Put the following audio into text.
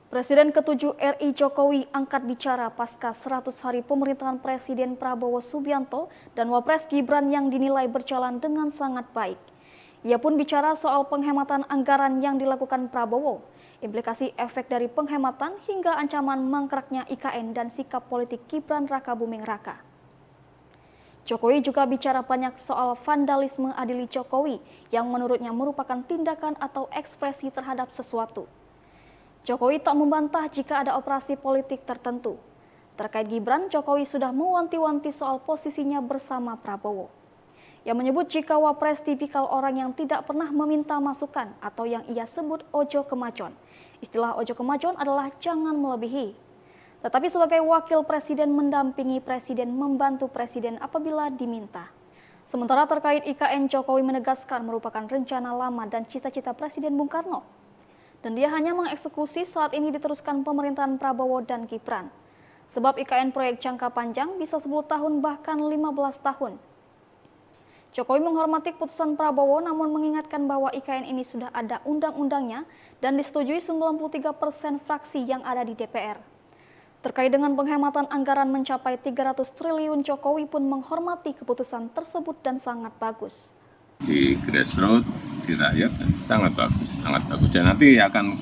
Presiden ke-7 RI Jokowi angkat bicara pasca 100 hari pemerintahan Presiden Prabowo Subianto dan Wapres Gibran yang dinilai berjalan dengan sangat baik. Ia pun bicara soal penghematan anggaran yang dilakukan Prabowo, implikasi efek dari penghematan hingga ancaman mangkraknya IKN dan sikap politik Gibran Rakabuming Raka. Jokowi juga bicara banyak soal vandalisme Adili Jokowi yang menurutnya merupakan tindakan atau ekspresi terhadap sesuatu. Jokowi tak membantah jika ada operasi politik tertentu. Terkait Gibran, Jokowi sudah mewanti-wanti soal posisinya bersama Prabowo. Ia menyebut jika Wapres tipikal orang yang tidak pernah meminta masukan atau yang ia sebut ojo kemajon. Istilah ojo kemajon adalah jangan melebihi. Tetapi sebagai wakil presiden mendampingi presiden, membantu presiden apabila diminta. Sementara terkait IKN, Jokowi menegaskan merupakan rencana lama dan cita-cita Presiden Bung Karno. Dan dia hanya mengeksekusi saat ini diteruskan pemerintahan Prabowo dan Gibran. Sebab IKN proyek jangka panjang bisa 10 tahun bahkan 15 tahun. Jokowi menghormati keputusan Prabowo namun mengingatkan bahwa IKN ini sudah ada undang-undangnya dan disetujui 93% fraksi yang ada di DPR. Terkait dengan penghematan anggaran mencapai 300 triliun, Jokowi pun menghormati keputusan tersebut dan sangat bagus. Di grassroots, di rakyat sangat bagus dan nanti akan